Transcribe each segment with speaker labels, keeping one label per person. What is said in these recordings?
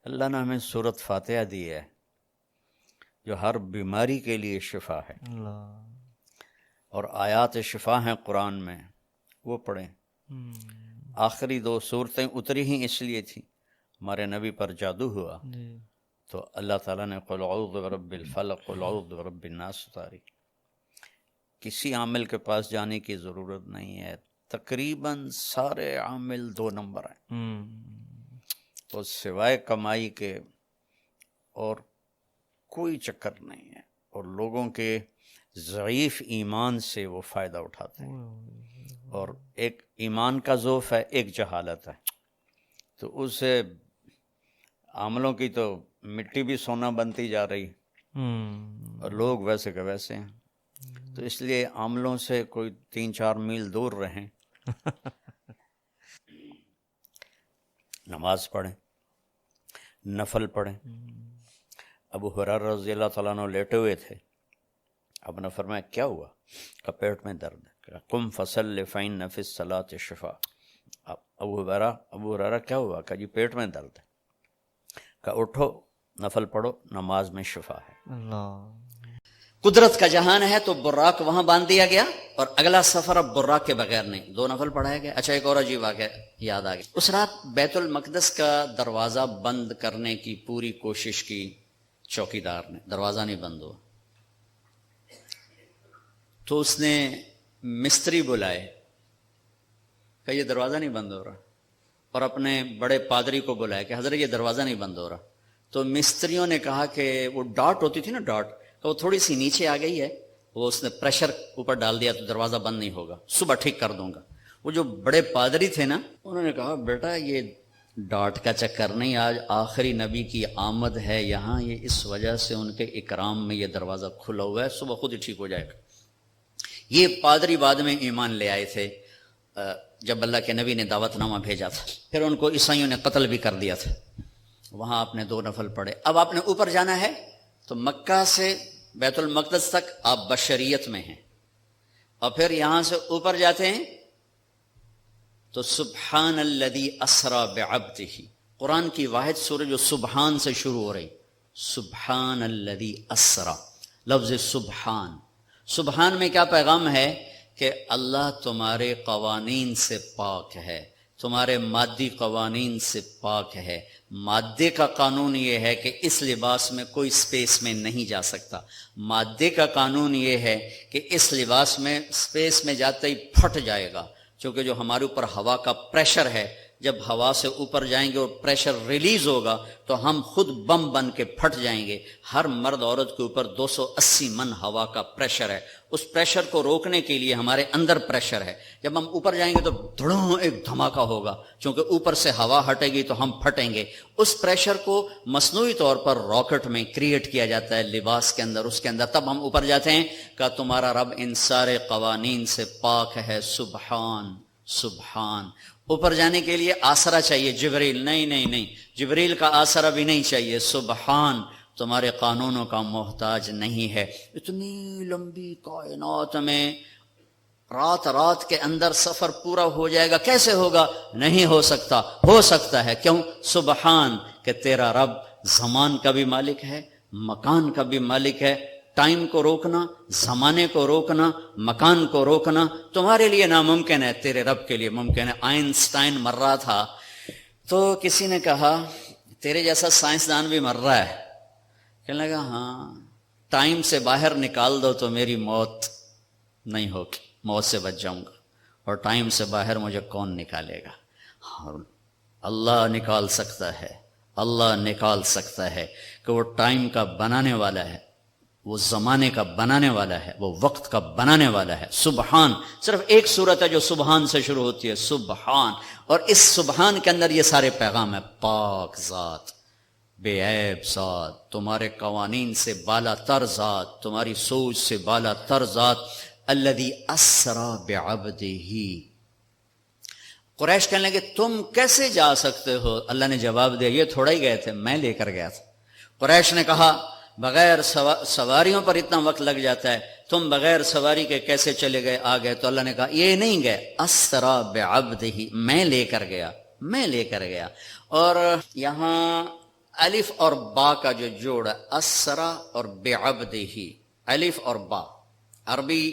Speaker 1: اللہ نے ہمیں سورۃ فاتحہ دی ہے جو ہر بیماری کے لیے شفا ہے، اور آیات شفا ہیں قرآن میں، وہ پڑھیں۔ آخری 2 صورتیں اتری ہی اس لیے تھیں، ہمارے نبی پر جادو ہوا تو اللہ تعالیٰ نے قل اعوذ برب الفلق قل اعوذ برب الناس اتاری۔ کسی عامل کے پاس جانے کی ضرورت نہیں ہے، تقریباً سارے عامل 2 نمبر ہیں، تو سوائے کمائی کے اور کوئی چکر نہیں ہے، اور لوگوں کے ضعیف ایمان سے وہ فائدہ اٹھاتے ہیں، اور ایک ایمان کا ضعف ہے، ایک جہالت ہے، تو اس سے عاملوں کی تو مٹی بھی سونا بنتی جا رہی، اور لوگ ویسے کہ ویسے ہیں۔ تو اس لیے عاملوں سے کوئی 3-4 میل دور رہیں، نماز پڑھیں، نفل پڑھیں۔ ابو ہریرہ رضی اللہ تعالیٰ عنہ لیٹے ہوئے تھے، اب نے فرمایا کیا ہوا؟ کہ پیٹ میں درد ہے۔ قم فصل فإن فی الصلاۃ شفاء۔ ابو ہریرہ کیا ہوا؟ کہ جی پیٹ میں درد ہے۔ کہ اٹھو نفل پڑھو، نماز میں شفا ہے۔ قدرت کا جہان ہے تو براق وہاں باندھ دیا گیا، اور اگلا سفر اب براق کے بغیر نہیں، 2 نفل پڑھایا گیا۔ اچھا ایک اور عجیب واقعہ یاد آ گیا، اس رات بیت المقدس کا دروازہ بند کرنے کی پوری کوشش کی چوکیدار نے، دروازہ نہیں بند ہوا، تو اس نے مستری بلائے کہ یہ دروازہ نہیں بند ہو رہا، اور اپنے بڑے پادری کو بلایا کہ حضرت یہ دروازہ نہیں بند ہو رہا۔ تو مستریوں نے کہا کہ وہ ڈاٹ ہوتی تھی نا، ڈاٹ، تو وہ تھوڑی سی نیچے آ گئی ہے، وہ اس نے پریشر اوپر ڈال دیا تو دروازہ بند نہیں ہوگا، صبح ٹھیک کر دوں گا۔ وہ جو بڑے پادری تھے نا، انہوں نے کہا بیٹا یہ ڈاٹ کا چکر نہیں، آج آخری نبی کی آمد ہے یہاں، یہ اس وجہ سے ان کے اکرام میں یہ دروازہ کھلا ہوا ہے، صبح خود ہی ٹھیک ہو جائے گا۔ یہ پادری بعد میں ایمان لے آئے تھے جب اللہ کے نبی نے دعوت نامہ بھیجا تھا، پھر ان کو عیسائیوں نے قتل بھی کر دیا تھا۔ وہاں آپ نے 2 نفل پڑھے۔ اب آپ نے اوپر جانا ہے تو مکہ سے بیت المقدس تک آپ بشریت میں ہیں، اور پھر یہاں سے اوپر جاتے ہیں تو سبحان الذی اسری بعبدہ، قرآن کی واحد سورہ جو سبحان سے شروع ہو رہی، سبحان الذی اسری، لفظ سبحان۔ سبحان میں کیا پیغام ہے؟ کہ اللہ تمہارے قوانین سے پاک ہے، تمہارے مادی قوانین سے پاک ہے۔ مادے کا قانون یہ ہے کہ اس لباس میں کوئی سپیس میں نہیں جا سکتا، مادے کا قانون یہ ہے کہ اس لباس میں سپیس میں جاتے ہی پھٹ جائے گا، چونکہ جو ہمارے اوپر ہوا کا پریشر ہے، جب ہوا سے اوپر جائیں گے اور پریشر ریلیز ہوگا تو ہم خود بم بن کے پھٹ جائیں گے۔ ہر مرد عورت کے اوپر 280 من ہوا کا پریشر ہے، اس پریشر کو روکنے کے لیے ہمارے اندر پریشر ہے، جب ہم اوپر جائیں گے تو دھڑوں ایک دھماکہ ہوگا، چونکہ اوپر سے ہوا ہٹے گی تو ہم پھٹیں گے۔ اس پریشر کو مصنوعی طور پر راکٹ میں کریٹ کیا جاتا ہے لباس کے اندر، اس کے اندر، تب ہم اوپر جاتے ہیں کہ تمہارا رب ان سارے قوانین سے پاک ہے، سبحان سبحان۔ اوپر جانے کے لیے آسرا چاہیے، جبریل نہیں، جبریل کا آسرا بھی نہیں چاہیے، سبحان تمہارے قانونوں کا محتاج نہیں ہے۔ اتنی لمبی کائنات میں رات کے اندر سفر پورا ہو جائے گا، کیسے ہوگا؟ نہیں ہو سکتا، ہو سکتا ہے، کیوں؟ سبحان کہ تیرا رب زمان کا بھی مالک ہے، مکان کا بھی مالک ہے۔ ٹائم کو روکنا، زمانے کو روکنا، مکان کو روکنا تمہارے لیے ناممکن ہے، تیرے رب کے لیے ممکن ہے۔ آئنسٹائن مر رہا تھا تو کسی نے کہا تیرے جیسا سائنسدان بھی مر رہا ہے، کہنے لگا ہاں، ٹائم سے باہر نکال دو تو میری موت نہیں ہوگی، موت سے بچ جاؤں گا، اور ٹائم سے باہر مجھے کون نکالے گا؟ اللہ نکال سکتا ہے، اللہ نکال سکتا ہے کہ وہ ٹائم کا بنانے والا ہے، وہ زمانے کا بنانے والا ہے، وہ وقت کا بنانے والا ہے۔ سبحان، صرف ایک صورت ہے جو سبحان سے شروع ہوتی ہے، سبحان، اور اس سبحان کے اندر یہ سارے پیغام ہے۔ پاک ذات، بے عیب ذات، تمہارے قوانین سے بالا تر ذات، تمہاری سوچ سے بالا تر ذات، الذی اسری بعبدہ۔ قریش کہنے لگے تم کیسے جا سکتے ہو؟ اللہ نے جواب دیا یہ تھوڑا ہی گئے تھے، میں لے کر گیا تھا۔ قریش نے کہا بغیر سواریوں پر اتنا وقت لگ جاتا ہے، تم بغیر سواری کے کیسے چلے گئے آ گئے؟ تو اللہ نے کہا یہ نہیں گئے، اسری بعبدہ، میں لے کر گیا، میں لے کر گیا۔ اور یہاں الف اور با کا جو جوڑ ہے اسرا اور بعبدہ، الف اور با، عربی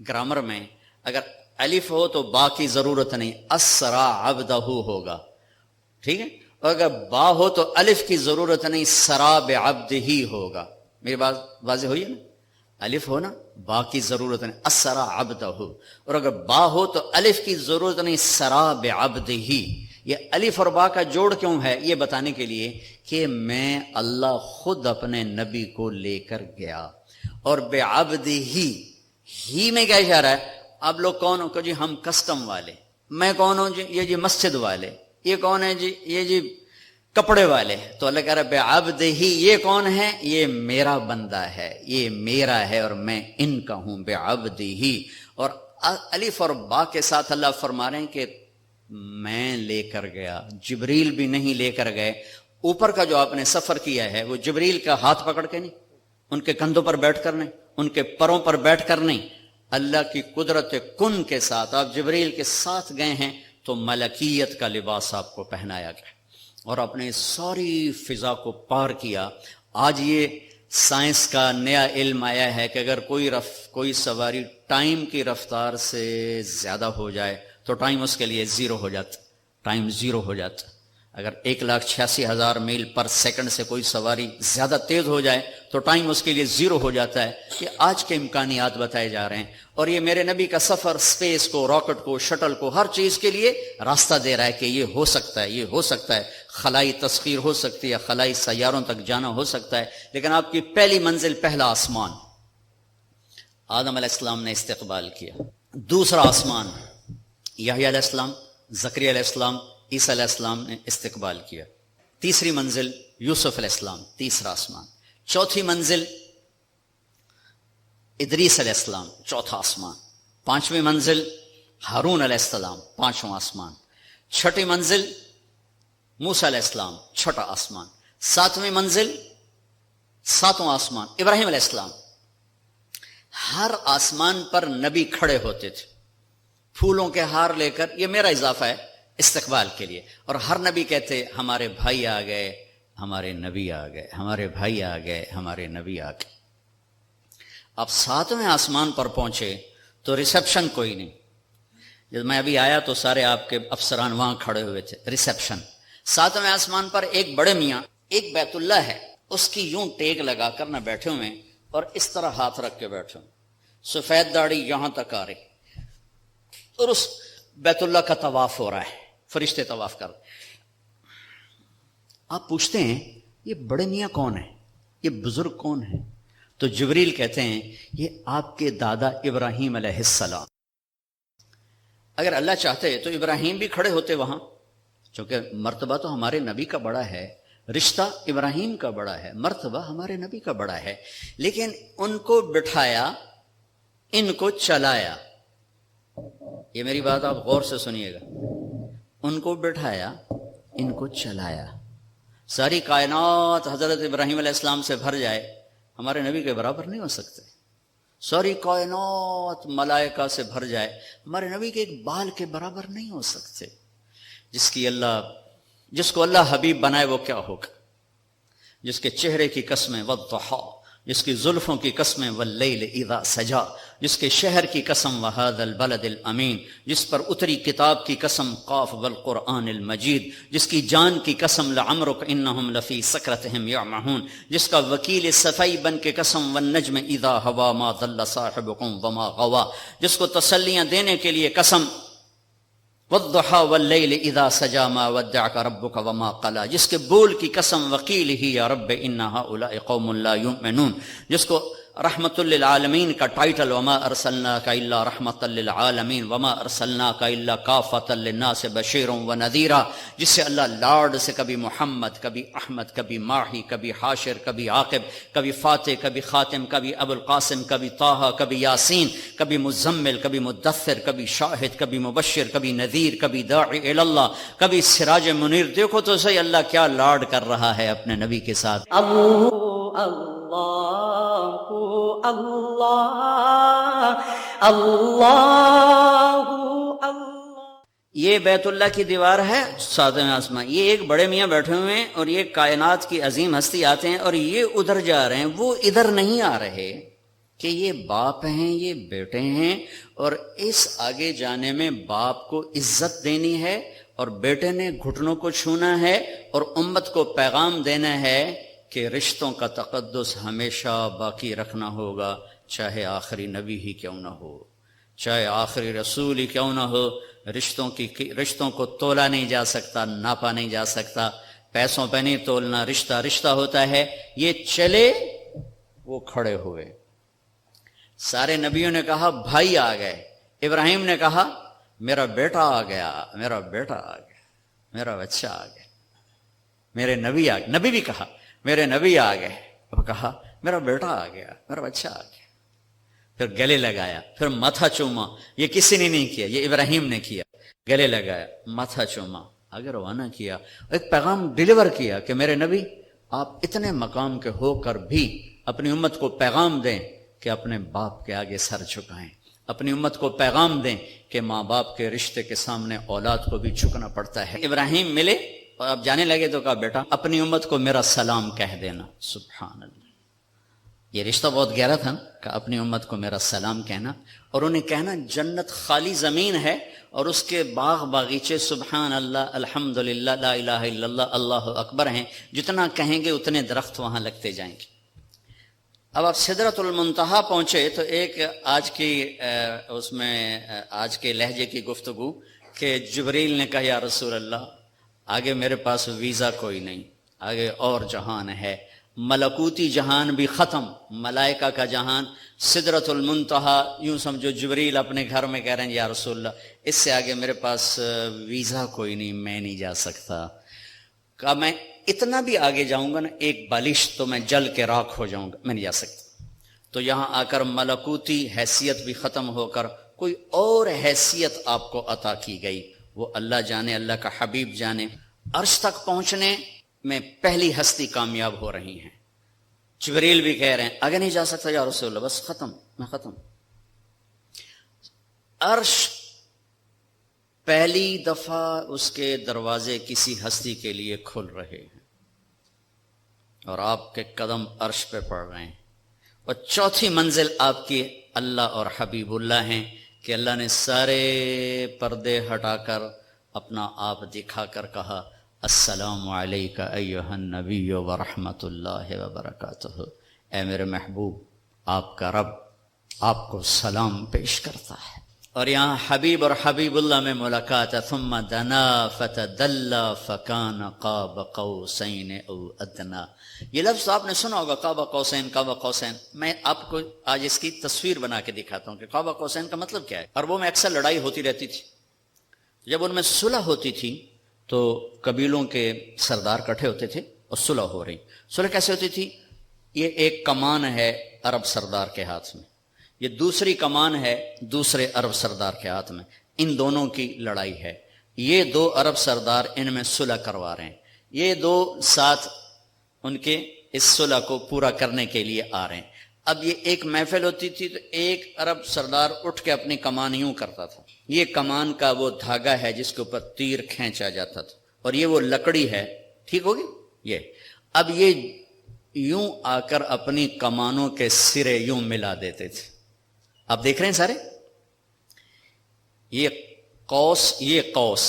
Speaker 1: گرامر میں اگر الف ہو تو با کی ضرورت نہیں، اسرا عبدہ ہوگا، ٹھیک ہے، اور اگر با ہو تو الف کی ضرورت نہیں، سرا بعبدہ ہوگا۔ میری بات واضح ہوئی ہے نا؟ الف ہو نا، با کی ضرورت نہیں، اسرا عبدہ، اور اگر با ہو تو الف کی ضرورت نہیں، سرا بعبدہ۔ یہ الف اور با کا جوڑ کیوں ہے؟ یہ بتانے کے لیے کہ میں اللہ خود اپنے نبی کو لے کر گیا، اور بعبدہ ہی میں کیا اشارہ ہے؟ آپ لوگ کون ہو؟ کہ جی ہم کسٹم والے۔ میں کون ہوں جی؟ یہ جی مسجد والے۔ یہ کون ہے جی؟ یہ جی کپڑے والے۔ تو اللہ کہہ رہا ہے بعبدہ، یہ کون ہے؟ یہ میرا بندہ ہے، یہ میرا ہے اور میں ان کا ہوں، بعبدہ۔ اور الف اور با کے ساتھ اللہ فرما رہے ہیں کہ میں لے کر گیا، جبریل بھی نہیں لے کر گئے۔ اوپر کا جو آپ نے سفر کیا ہے وہ جبریل کا ہاتھ پکڑ کے نہیں، ان کے کندھوں پر بیٹھ کر نہیں، ان کے پروں پر بیٹھ کر نہیں، اللہ کی قدرت کن کے ساتھ آپ جبریل کے ساتھ گئے ہیں، تو ملکیت کا لباس آپ کو پہنایا گیا اور اپنے ساری فضا کو پار کیا۔ آج یہ سائنس کا نیا علم آیا ہے کہ اگر کوئی سواری ٹائم کی رفتار سے زیادہ ہو جائے تو ٹائم اس کے لیے زیرو ہو جاتا، ٹائم زیرو ہو جاتا۔ اگر 1,86,000 میل پر سیکنڈ سے کوئی سواری زیادہ تیز ہو جائے تو ٹائم اس کے لیے زیرو ہو جاتا ہے۔ یہ آج کے امکانیات بتائے جا رہے ہیں، اور یہ میرے نبی کا سفر اسپیس کو، راکٹ کو، شٹل کو، ہر چیز کے لیے راستہ دے رہا ہے کہ یہ ہو سکتا ہے، یہ ہو سکتا ہے، خلائی تسخیر ہو سکتی ہے، خلائی سیاروں تک جانا ہو سکتا ہے۔ لیکن آپ کی پہلی منزل پہلا آسمان، آدم علیہ السلام نے استقبال کیا۔ دوسرا آسمان یحییٰ علیہ السلام، زکریا علیہ السلام، عیسیٰ علیہ السلام نے استقبال کیا۔ تیسری منزل یوسف علیہ السلام، تیسرا آسمان۔ چوتھی منزل ادریس علیہ السلام، چوتھا آسمان۔ پانچویں منزل ہارون علیہ السلام، پانچواں آسمان۔ چھٹی منزل موسیٰ علیہ السلام، چھٹا آسمان۔ ساتویں منزل، ساتواں آسمان، ابراہیم علیہ السلام۔ ہر آسمان پر نبی کھڑے ہوتے تھے پھولوں کے ہار لے کر، یہ میرا اضافہ ہے استقبال کے لیے، اور ہر نبی کہتے ہمارے بھائی آ گئے، ہمارے نبی آ گئے، ہمارے بھائی آ گئے، ہمارے نبی آ گئے۔ اب ساتویں آسمان پر پہنچے تو ریسیپشن کوئی نہیں۔ جب میں ابھی آیا تو سارے آپ کے افسران وہاں کھڑے ہوئے تھے، ریسیپشن۔ ساتویں آسمان پر ایک بڑے میاں، ایک بیت اللہ ہے، اس کی یوں ٹیک لگا کر نہ بیٹھے ہوئے اور اس طرح ہاتھ رکھ کے بیٹھے ہوئے، سفید داڑھی یہاں تک آ رہی، اور اس بیت اللہ کا طواف ہو رہا ہے، فرشتے طواف کر رہے۔ آپ پوچھتے ہیں یہ بڑے میاں کون ہیں، یہ بزرگ کون ہیں؟ تو جبریل کہتے ہیں یہ آپ کے دادا ابراہیم علیہ السلام۔ اگر اللہ چاہتے تو ابراہیم بھی کھڑے ہوتے وہاں، چونکہ مرتبہ تو ہمارے نبی کا بڑا ہے، رشتہ ابراہیم کا بڑا ہے، مرتبہ ہمارے نبی کا بڑا ہے، لیکن ان کو بٹھایا، ان کو چلایا۔ یہ میری بات آپ غور سے سنیے گا، ان کو بٹھایا، ان کو چلایا۔ ساری کائنات حضرت ابراہیم علیہ السلام سے بھر جائے، ہمارے نبی کے برابر نہیں ہو سکتے۔ ساری کائنات ملائکہ سے بھر جائے، ہمارے نبی کے ایک بال کے برابر نہیں ہو سکتے۔ جس کو اللہ حبیب بنائے وہ کیا ہوگا؟ جس کے چہرے کی قسمیں والضحیٰ، جس کی زلفوں کی قسمیں واللیل اذا سجا، جس کے شہر کی قسم وہذا البلد الامین، جس پر اتری کتاب کی قسم قاف والقرآن المجید، جس کی جان کی قسم لعمرک انہم لفی سکرتہم یعمہون، جس کا وکیل صفائی بن کے قسم والنجم اذا ہوا ما ضل صاحبکم وما غوا، جس کو تسلیاں دینے کے لیے قسم والضحیٰ واللیل اذا سجا ما ودعک ربک وما قلا، جس کے بول کی قسم وقیل ہی یا رب ان ہؤلاء قوم لا یؤمنون، جس کو رحمت للعالمین کا ٹائٹل وما ارسلناک الا رحمت للعالمین وما ارسلناک الا کافۃ للناس بشیرا ونذیرا، جس سے اللہ لاڈ سے کبھی محمد، کبھی احمد، کبھی ماہی، کبھی حاشر، کبھی عاقب، کبھی فاتح، کبھی خاتم، کبھی ابو القاسم، کبھی طٰہٰ، کبھی یاسین، کبھی مزمل، کبھی مدثر، کبھی شاہد، کبھی مبشر، کبھی نذیر، کبھی داعی الی اللہ، کبھی سراج منیر۔ دیکھو تو صحیح اللہ کیا لاڈ کر رہا ہے اپنے نبی کے ساتھ۔
Speaker 2: اللہ اللہ اللہ اللہ۔
Speaker 1: یہ بیت اللہ کی دیوار ہے، ساتویں آسمان، یہ ایک بڑے میاں بیٹھے ہوئے ہیں اور یہ کائنات کی عظیم ہستی آتے ہیں اور یہ ادھر جا رہے ہیں، وہ ادھر نہیں آ رہے، کہ یہ باپ ہیں، یہ بیٹے ہیں، اور اس آگے جانے میں باپ کو عزت دینی ہے اور بیٹے نے گھٹنوں کو چھونا ہے اور امت کو پیغام دینا ہے کہ رشتوں کا تقدس ہمیشہ باقی رکھنا ہوگا، چاہے آخری نبی ہی کیوں نہ ہو، چاہے آخری رسول ہی کیوں نہ ہو۔ رشتوں کو تولا نہیں جا سکتا، ناپا نہیں جا سکتا، پیسوں پہ نہیں تولنا، رشتہ رشتہ ہوتا ہے۔ یہ چلے، وہ کھڑے ہوئے۔ سارے نبیوں نے کہا بھائی آ گئے، ابراہیم نے کہا میرا بیٹا آ گیا، میرا بیٹا آ گیا، میرا بچہ آ گیا، میرے نبی آ گئے، نبی بھی کہا میرے نبی آ گئے، وہ کہا میرا بیٹا آ گیا، میرا بچہ آ گیا، پھر گلے لگایا، پھر ماتھا چوما۔ یہ کسی نے نہیں کیا، یہ ابراہیم نے کیا۔ گلے لگایا، ماتھا چوما، آگے روانہ کیا، ایک پیغام ڈیلیور کیا کہ میرے نبی آپ اتنے مقام کے ہو کر بھی اپنی امت کو پیغام دیں کہ اپنے باپ کے آگے سر جھکائیں، اپنی امت کو پیغام دیں کہ ماں باپ کے رشتے کے سامنے اولاد کو بھی جھکنا پڑتا ہے۔ ابراہیم ملے اور اب جانے لگے تو کہا بیٹا اپنی امت کو میرا سلام کہہ دینا۔ سبحان اللہ، یہ رشتہ بہت گہرا تھا کہ اپنی امت کو میرا سلام کہنا، اور انہیں کہنا جنت خالی زمین ہے اور اس کے باغ باغیچے سبحان اللہ، الحمدللہ، لا الہ الا اللہ، اللہ اکبر ہیں، جتنا کہیں گے اتنے درخت وہاں لگتے جائیں گے۔ اب آپ سدرۃ المنتہا پہنچے تو ایک آج کے لہجے کی گفتگو کہ جبریل نے کہا یا رسول اللہ آگے میرے پاس ویزا کوئی نہیں، آگے اور جہان ہے، ملکوتی جہان بھی ختم، ملائکہ کا جہان، سدرۃ المنتہا، یوں سمجھو جبریل اپنے گھر میں کہہ رہے ہیں یا رسول اللہ اس سے آگے میرے پاس ویزا کوئی نہیں، میں نہیں جا سکتا۔ کہا میں اتنا بھی آگے جاؤں گا نا ایک بالش تو میں جل کے راکھ ہو جاؤں گا، میں نہیں جا سکتا۔ تو یہاں آ کر ملکوتی حیثیت بھی ختم ہو کر کوئی اور حیثیت آپ کو عطا کی گئی، وہ اللہ جانے، اللہ کا حبیب جانے۔ عرش تک پہنچنے میں پہلی ہستی کامیاب ہو رہی ہیں، جبریل بھی کہہ رہے ہیں آگے نہیں جا سکتا یا رسول اللہ، بس ختم، میں ختم۔ عرش پہلی دفعہ اس کے دروازے کسی ہستی کے لیے کھل رہے ہیں اور آپ کے قدم عرش پہ پڑ رہے ہیں، اور چوتھی منزل آپ کی اللہ اور حبیب اللہ ہیں کہ اللہ نے سارے پردے ہٹا کر اپنا آپ دکھا کر کہا السلام علیک ایھا النبی ورحمۃ اللہ وبرکاتہ، اے میرے محبوب آپ کا رب آپ کو سلام پیش کرتا ہے۔ اور یہاں حبیب اور حبیب اللہ میں ملاقات ہے، ثم دنا فتدلی فکان قاب قوسین او ادنا۔ یہ لفظ آپ نے سنا ہوگا، قاب قوسین، قاب قوسین۔ میں آپ کو آج اس کی تصویر بنا کے دکھاتا ہوں کہ قاب قوسین کا مطلب کیا ہے۔ عربوں میں اکثر لڑائی ہوتی رہتی تھی، جب ان میں صلح ہوتی تھی تو قبیلوں کے سردار کٹھے ہوتے تھے اور صلح ہو رہی۔ صلح کیسے ہوتی تھی؟ یہ ایک کمان ہے عرب سردار کے ہاتھ میں، یہ دوسری کمان ہے دوسرے عرب سردار کے ہاتھ میں، ان دونوں کی لڑائی ہے۔ یہ دو عرب سردار ان میں صلح کروا رہے ہیں، یہ دو ساتھ ان کے اس صلح کو پورا کرنے کے لیے آ رہے ہیں۔ اب یہ ایک محفل ہوتی تھی تو ایک عرب سردار اٹھ کے اپنی کمان یوں کرتا تھا، یہ کمان کا وہ دھاگا ہے جس کے اوپر تیر کھینچا جاتا تھا، اور یہ وہ لکڑی ہے، ٹھیک ہوگی یہ۔ اب یہ یوں آ کر اپنی کمانوں کے سرے یوں ملا دیتے تھے۔ آپ دیکھ رہے ہیں سارے، یہ قوس، یہ قوس،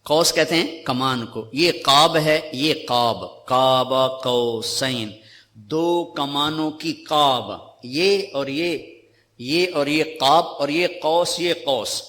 Speaker 1: قوس کہتے ہیں کمان کو، یہ قاب ہے، یہ قاب، قاب قوسین، دو کمانوں کی قاب، یہ اور یہ اور یہ قاب، اور یہ قوس، یہ قوس۔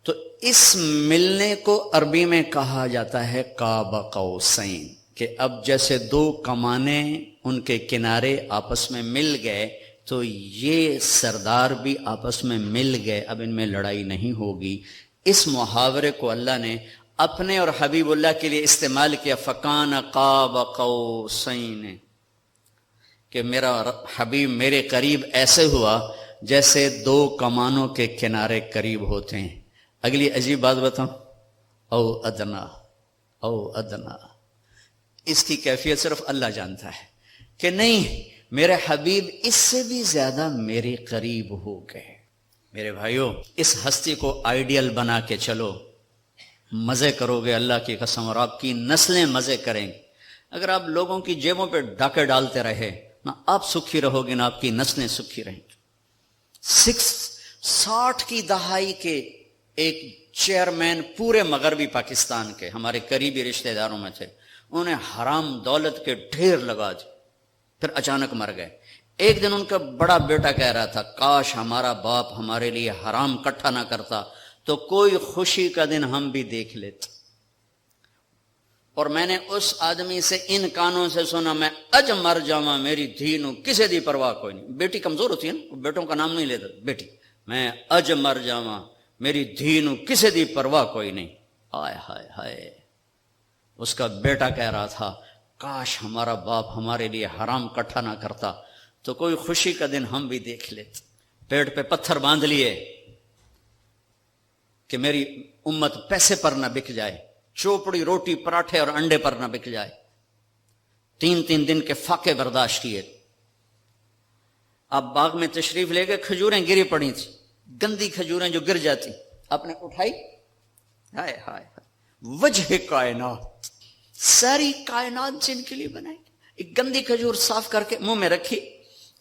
Speaker 1: تو اس ملنے کو عربی میں کہا جاتا ہے قاب قوسین، کہ اب جیسے دو کمانیں ان کے کنارے آپس میں مل گئے تو یہ سردار بھی آپس میں مل گئے، اب ان میں لڑائی نہیں ہوگی۔ اس محاورے کو اللہ نے اپنے اور حبیب اللہ کے لیے استعمال کیا، فکان قاب قوسین، کہ میرا حبیب میرے قریب ایسے ہوا جیسے دو کمانوں کے کنارے قریب ہوتے ہیں۔ اگلی عجیب بات بتاؤں، او ادنا، او ادنا، اس کی کیفیت صرف اللہ جانتا ہے کہ نہیں میرے حبیب اس سے بھی زیادہ میرے قریب ہو گئے۔ میرے بھائیوں، اس ہستی کو آئیڈیل بنا کے چلو، مزے کرو گے اللہ کی قسم، اور آپ کی نسلیں مزے کریں گی۔ اگر آپ لوگوں کی جیبوں پہ ڈاکے ڈالتے رہے، نہ آپ سکھی رہو گے نہ آپ کی نسلیں سکھی رہیں گی۔ 60 کی دہائی کے ایک چیئرمین پورے مغربی پاکستان کے، ہمارے قریبی رشتہ داروں میں تھے، انہوں نے حرام دولت کے ڈھیر لگا دی، پھر اچانک مر گئے۔ ایک دن ان کا بڑا بیٹا کہہ رہا تھا کاش ہمارا باپ ہمارے لیے حرام کٹھا نہ کرتا تو کوئی خوشی کا دن ہم بھی دیکھ لیتے۔ اور میں نے اس آدمی سے ان کانوں سے سنا، میں اج مر جاواں میری دھی نو کسے دی پرواہ کوئی نہیں۔ بیٹی کمزور ہوتی ہے نا، بیٹوں کا نام نہیں لیتا، بیٹی میں اج مر جاواں میری دھی نو کسے دی پرواہ کوئی نہیں۔ ہائے ہائے ہائے، اس کا بیٹا کہہ رہا تھا کاش ہمارا باپ ہمارے لیے حرام کٹھا نہ کرتا تو کوئی خوشی کا دن ہم بھی دیکھ لیتے۔ پیٹ پہ پتھر باندھ لیے کہ میری امت پیسے پر نہ بک جائے، چوپڑی روٹی پراٹھے اور انڈے پر نہ بک جائے۔ 3 دن کے فاقے برداشت کیے۔ آپ باغ میں تشریف لے گئے، کھجوریں گری پڑی تھی، گندی کھجوریں جو گر جاتی، آپ نے اٹھائی، ہائے ہائے وجہ کائنات، ساری کائنات جن کے لیے بنائی، ایک گندی کھجور صاف کر کے منہ میں رکھی۔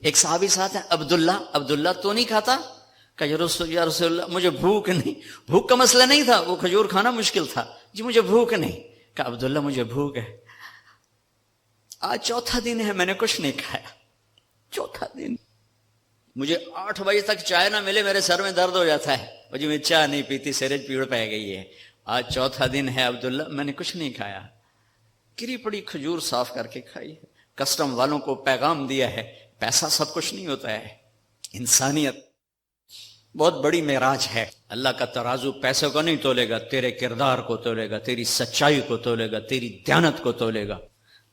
Speaker 1: ایک صحابی ساتھ ہے عبداللہ تو نہیں کھاتا؟ کہ یا رسول اللہ مجھے بھوک نہیں۔ بھوک کا مسئلہ نہیں تھا، وہ کھجور کھانا مشکل تھا، جی مجھے بھوک نہیں۔ کہ عبداللہ مجھے بھوک ہے، آج چوتھا دن ہے میں نے کچھ نہیں کھایا، چوتھا دن، مجھے 8 بجے تک چائے نہ ملے میرے سر میں درد ہو جاتا ہے، اور جی میں چائے نہیں پیتی، سرج پیڑ پہ گئی ہے، آج چوتھا دن ہے عبداللہ میں نے کچھ نہیں کھایا، گری پڑی کھجور صاف کر کے کھائی ہے۔ کسٹم والوں کو پیغام دیا ہے پیسہ سب کچھ نہیں ہوتا ہے، انسانیت بہت بڑی معراج ہے۔ اللہ کا ترازو پیسے کو نہیں تولے گا، تیرے کردار کو تولے گا، تیری سچائی کو تولے گا، تیری دیانت کو تولے گا۔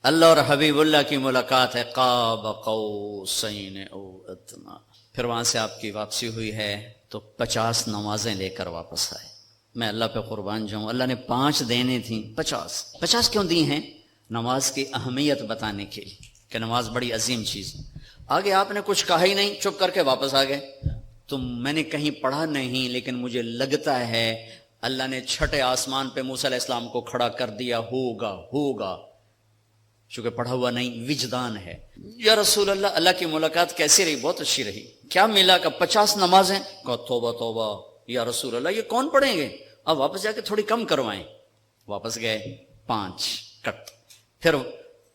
Speaker 1: اللہ اور حبیب اللہ کی ملاقات ہے، قاب قوسین او ادنیٰ۔ پھر وہاں سے آپ کی واپسی ہوئی ہے تو 50 نمازیں لے کر واپس آئے۔ میں اللہ پہ قربان جاؤں، اللہ نے 5 دینی تھیں، 50 کیوں دی ہیں؟ نماز کی اہمیت بتانے کے لیے کہ نماز بڑی عظیم چیز ہے۔ آگے آپ نے کچھ کہا ہی نہیں، چپ کر کے واپس آ گئے۔ تو میں نے کہیں پڑھا نہیں، لیکن مجھے لگتا ہے اللہ نے 6 آسمان پہ موسیٰ علیہ السلام کو کھڑا کر دیا، ہوگا، چونکہ پڑھا ہوا نہیں، وجدان ہے۔ یا رسول اللہ، اللہ کی ملاقات کیسی رہی؟ بہت اچھی رہی۔ کیا ملا؟ کہ 50 نمازیں۔ کہا توبہ، یا رسول اللہ یہ کون پڑھیں گے؟ اب واپس جا کے تھوڑی کم کروائیں۔ واپس گئے، 5 کٹ۔ پھر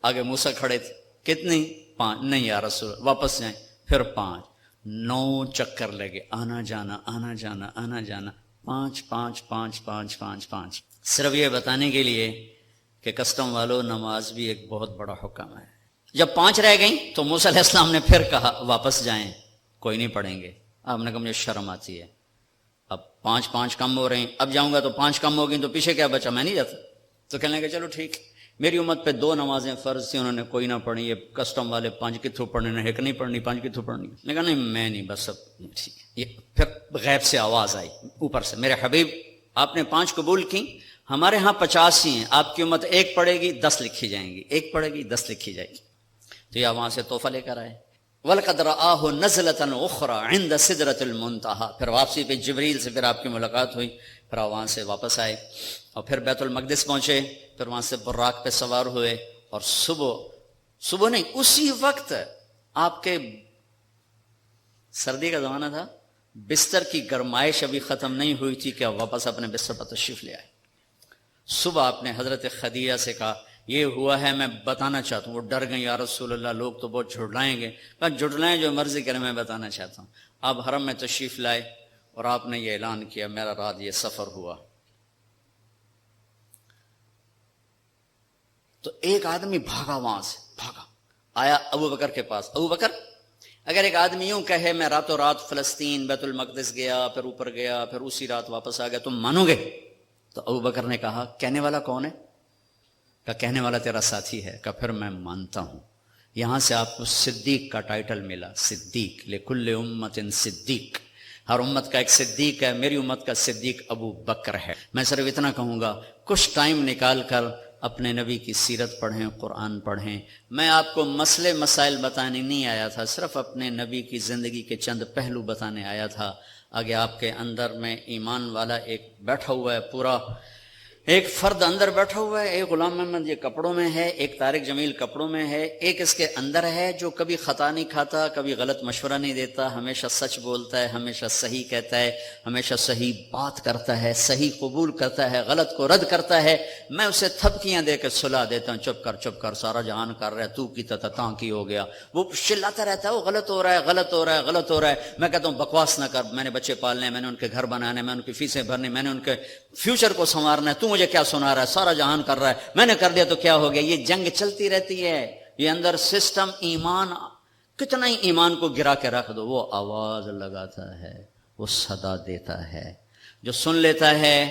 Speaker 1: آگے موسیٰ کھڑے تھے، کتنی؟ 5۔ نہیں یا رسول اللہ، واپس جائیں، پھر 5۔ 9 چکر لگے، آنا جانا 5۔ صرف یہ بتانے کے لیے کہ کسٹم والوں، نماز بھی ایک بہت بڑا حکم ہے۔ جب 5 رہ گئیں تو موسیٰ علیہ السلام نے پھر کہا واپس جائیں، کوئی نہیں پڑھیں گے۔ آپ نے کہا مجھے شرم آتی ہے، اب 5 کم ہو رہے ہیں، اب جاؤں گا تو 5 کم ہو گئی تو پیچھے کیا بچا، میں نہیں جاتا۔ تو کہنے لگے چلو ٹھیک۔ میری امت پہ 2 نمازیں فرض تھیں، انہوں نے کوئی نہ پڑھی، یہ کسٹم والے 5 کتھوں پڑھنے، ایک نہیں پڑھنی، 5 کتھوں پڑھنی۔ میں کہا نہیں میں نہیں، بس اب ٹھیک ہے۔ یہ پھر غیب سے آواز آئی اوپر سے، میرے حبیب آپ نے 5 قبول کی، ہمارے ہاں 50 ہی ہیں، آپ کی امت 1 پڑھے گی 10 لکھی جائیں گی، 1 پڑھے گی 10 لکھی جائے گی۔ تو یہ وہاں سے تحفہ لے کر آئے۔ وَلَقَدْ رَآهُ نَزْلَةً أُخْرَىٰ عِنْدَ سِدْرَةِ الْمُنتَهَىٰ۔ پھر واپسی پہ جبریل سے پھر آپ کی ملاقات ہوئی، پھر وہاں سے واپس آئے اور پھر بیت المقدس پہنچے، پھر وہاں سے براق پہ سوار ہوئے، اور صبح نہیں، اسی وقت آپ کے سردی کا زمانہ تھا، بستر کی گرمائش ابھی ختم نہیں ہوئی تھی کہ آپ واپس اپنے بستر پر تشریف لے آئے۔ صبح آپ نے حضرت خدیجہ سے کہا یہ ہوا ہے، میں بتانا چاہتا ہوں۔ وہ ڈر گئیں، یا رسول اللہ لوگ تو بہت جھٹلائیں گے۔ کہا جھٹلائیں، جو مرضی کریں، میں بتانا چاہتا ہوں۔ آپ حرم میں تشریف لائے اور آپ نے یہ اعلان کیا میرا رات یہ سفر ہوا۔ تو ایک آدمی بھاگا، وہاں سے بھاگا، آیا ابو بکر کے پاس۔ ابو بکر، اگر ایک آدمی یوں کہے میں راتوں رات فلسطین بیت المقدس گیا، پھر اوپر گیا، پھر اسی رات واپس آ گیا، تم مانو گے؟ تو ابو بکر نے کہا کہنے والا کون ہے؟ کہ کہنے والا تیرا ساتھی ہے۔ کہ پھر میں مانتا ہوں۔ یہاں سے آپ کو صدیق کا ٹائٹل ملا، صدیق، لکل امت صدیق، ہر امت کا ایک صدیق ہے، میری امت کا صدیق ابو بکر ہے۔ میں صرف اتنا کہوں گا، کچھ ٹائم نکال کر اپنے نبی کی سیرت پڑھیں، قرآن پڑھیں۔ میں آپ کو مسئلے مسائل بتانے نہیں آیا تھا، صرف اپنے نبی کی زندگی کے چند پہلو بتانے آیا تھا۔ آگے آپ کے اندر میں ایمان والا ایک بیٹھا ہوا ہے، پورا ایک فرد اندر بیٹھا ہوا ہے، ایک غلام محمد یہ کپڑوں میں ہے، ایک طارق جمیل کپڑوں میں ہے، ایک اس کے اندر ہے جو کبھی خطا نہیں کھاتا، کبھی غلط مشورہ نہیں دیتا، ہمیشہ سچ بولتا ہے، ہمیشہ صحیح کہتا ہے، ہمیشہ صحیح بات کرتا ہے، صحیح قبول کرتا ہے، غلط کو رد کرتا ہے۔ میں اسے تھپکیاں دے کے سلا دیتا ہوں، چپ کر سارا جہان کر رہا ہے، تو کی تاں کی ہو گیا، وہ چلاتا رہتا ہے، وہ غلط ہو رہا ہے، غلط ہو رہا ہے، غلط ہو رہا ہے۔ میں کہتا ہوں بکواس نہ کر، میں نے بچے پالنے ہیں، میں نے ان کے گھر بنانے ہیں، میں نے ان کی فیسیں بھرنی، میں نے ان کے فیوچر کو سنوارنا ہے، تو مجھے کیا سنا رہا ہے، سارا جہان کر رہا ہے، میں نے کر دیا تو کیا ہو گیا۔ یہ جنگ چلتی رہتی ہے، یہ اندر سسٹم ایمان، کتنا ہی ایمان کو گرا کے رکھ دو، وہ آواز لگاتا ہے، وہ صدا دیتا ہے۔ جو سن لیتا ہے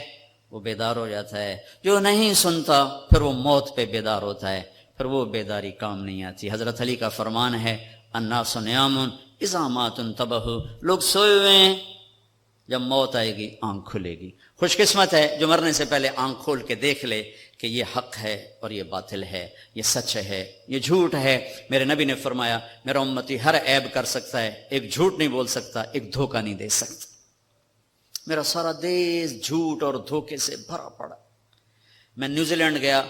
Speaker 1: وہ بیدار ہو جاتا ہے، جو نہیں سنتا پھر وہ موت پہ بیدار ہوتا ہے، پھر وہ بیداری کام نہیں آتی۔ حضرت علی کا فرمان ہے الناس نیام اذا مات انتبہوا، لوگ سوئے ہوئے ہیں، جب موت آئے گی آنکھ کھلے گی۔ خوش قسمت ہے جو مرنے سے پہلے آنکھ کھول کے دیکھ لے کہ یہ حق ہے اور یہ باطل ہے، یہ سچ ہے، یہ جھوٹ ہے۔ میرے نبی نے فرمایا میرا امتی ہر عیب کر سکتا ہے، ایک جھوٹ نہیں بول سکتا، ایک دھوکہ نہیں دے سکتا۔ میرا سارا دیش جھوٹ اور دھوکے سے بھرا پڑا۔ میں نیوزی لینڈ گیا،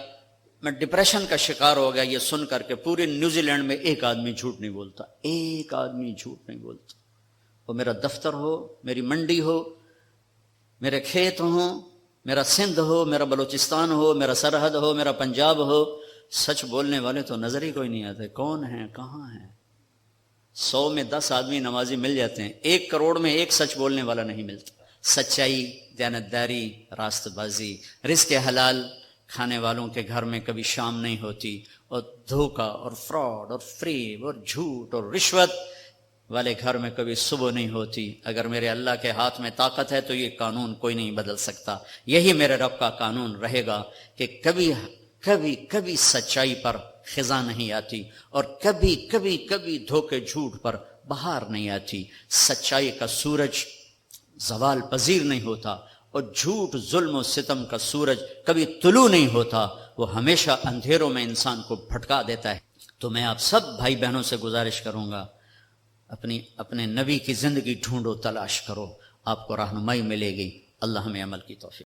Speaker 1: میں ڈپریشن کا شکار ہو گیا یہ سن کر کے پورے نیوزی لینڈ میں ایک آدمی جھوٹ نہیں بولتا، ایک آدمی جھوٹ نہیں بولتا۔ وہ میرا دفتر ہو، میری منڈی ہو، میرے کھیت ہوں، میرا سندھ ہو، میرا بلوچستان ہو، میرا سرحد ہو، میرا پنجاب ہو، سچ بولنے والے تو نظر ہی کوئی نہیں آتے۔ کون ہیں، کہاں ہیں؟ 100 میں 10 آدمی نمازی مل جاتے ہیں، 1 کروڑ میں ایک سچ بولنے والا نہیں ملتا۔ سچائی، دیانتداری، راست بازی، رزق حلال کھانے والوں کے گھر میں کبھی شام نہیں ہوتی، اور دھوکہ اور فراڈ اور فریب اور جھوٹ اور رشوت والے گھر میں کبھی صبح نہیں ہوتی۔ اگر میرے اللہ کے ہاتھ میں طاقت ہے تو یہ قانون کوئی نہیں بدل سکتا۔ یہی میرے رب کا قانون رہے گا کہ کبھی سچائی پر خزاں نہیں آتی، اور کبھی دھوکے جھوٹ پر بہار نہیں آتی۔ سچائی کا سورج زوال پذیر نہیں ہوتا، اور جھوٹ، ظلم و ستم کا سورج کبھی طلوع نہیں ہوتا، وہ ہمیشہ اندھیروں میں انسان کو بھٹکا دیتا ہے۔ تو میں آپ سب بھائی بہنوں سے گزارش کروں گا، اپنے نبی کی زندگی ڈھونڈو، تلاش کرو، آپ کو رہنمائی ملے گی۔ اللہ ہمیں عمل کی توفیق۔